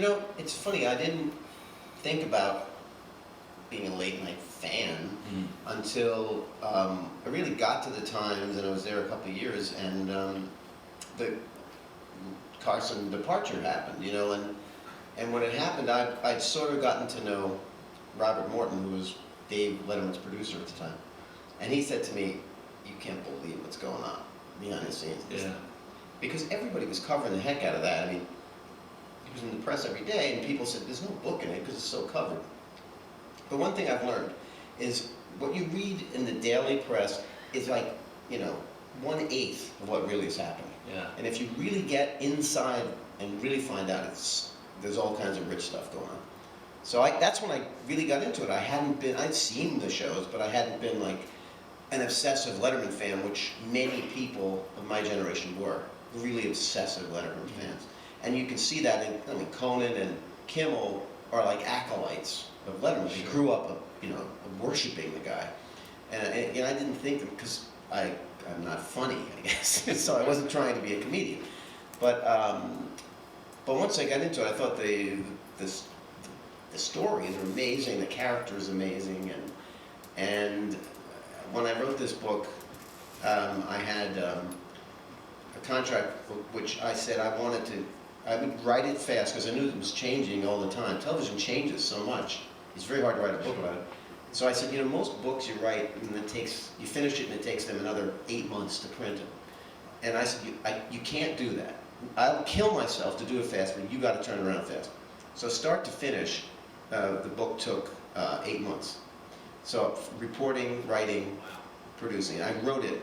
know, it's funny, I didn't think about being a late night fan until I really got to the Times, and I was there a couple of years, and the Carson departure happened, you know, and when it happened, I'd sort of gotten to know Robert Morton, who was Dave Letterman's producer at the time, and he said to me, "You can't believe what's going on behind the scenes." Yeah. Because everybody was covering the heck out of that. I mean, it was in the press every day, and people said, "There's no book in it because it's so covered." But one thing I've learned is what you read in the daily press is like, you know, 1/8 of what really is happening. Yeah. And if you really get inside and really find out, there's all kinds of rich stuff going on. So that's when I really got into it. I'd seen the shows, but I hadn't been like an obsessive Letterman fan, which many people of my generation were, really obsessive Letterman fans. And you can see that I mean, Conan and Kimmel are like acolytes of Letterman. They grew up, you know, worshiping the guy. And I didn't think that because I'm not funny, I guess, so I wasn't trying to be a comedian. But once I got into it, I thought the stories are amazing, the character is amazing, and when I wrote this book, I had a contract which I said I would write it fast because I knew it was changing all the time. Television changes so much. It's very hard to write a book about it. So I said, you know, most books you write, and you finish it and it takes them another 8 months to print it. And I said, you can't do that. I'll kill myself to do it fast, but you got to turn it around fast. So start to finish, the book took 8 months. So reporting, writing, producing. I wrote it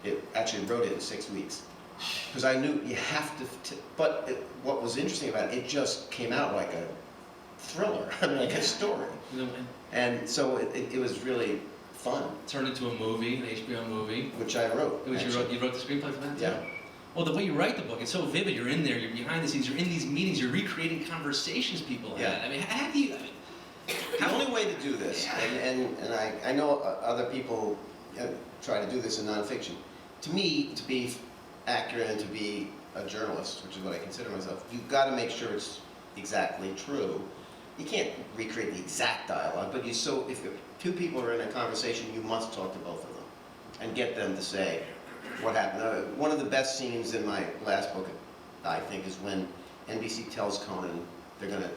in 6 weeks. Because I knew you have to, but what was interesting about it just came out like a thriller, I mean, like a story. And so it was really fun. Turned into a movie, an HBO movie. Which I wrote. You wrote the screenplay for that too? Yeah. Well, the way you write the book, it's so vivid. You're in there, you're behind the scenes, you're in these meetings, you're recreating conversations people had. I mean, how do you... The only way to do this, and I know other people try to do this in nonfiction. To me, to be accurate and to be a journalist, which is what I consider myself, you've got to make sure it's exactly true. You can't recreate the exact dialogue, but if two people are in a conversation, you must talk to both of them and get them to say what happened. One of the best scenes in my last book, I think, is when NBC tells Conan they're going to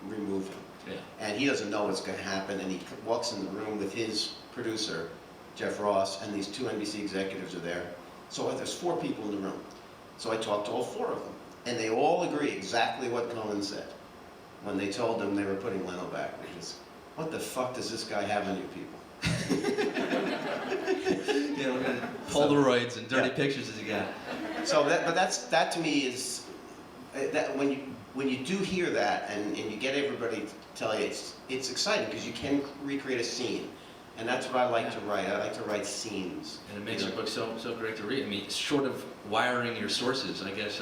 remove him. Yeah. And he doesn't know what's going to happen, and he walks in the room with his producer, Jeff Ross, and these two NBC executives are there. So there's 4 people in the room. So I talked to all 4 of them, and they all agree exactly what Conan said when they told them they were putting Leno back, which is, what the fuck does this guy have on you people? You know, Polaroids and dirty pictures as you got. So that to me is, that when you do hear that and you get everybody to tell you, it's exciting because you can recreate a scene. And that's what I like to write. I like to write scenes. And it makes your book so great to read. I mean, short of wiring your sources, I guess.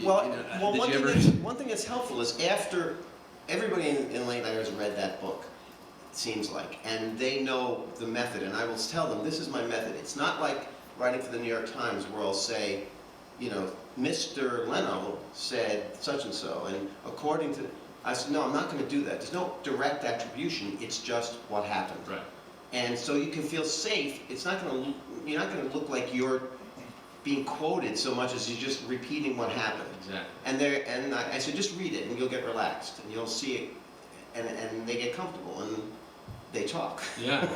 One thing that's helpful is after everybody in Late Night has read that book, it seems like, and they know the method, and I will tell them, this is my method. It's not like writing for the New York Times where I'll say, you know, Mr. Leno said such and so, and according to, I said, no, I'm not going to do that. There's no direct attribution. It's just what happened. Right. And so you can feel safe. It's not going to. You're not going to look like you're being quoted so much as you're just repeating what happened. Exactly. And I said, just read it, and you'll get relaxed, and you'll see it, and they get comfortable, and they talk. Yeah.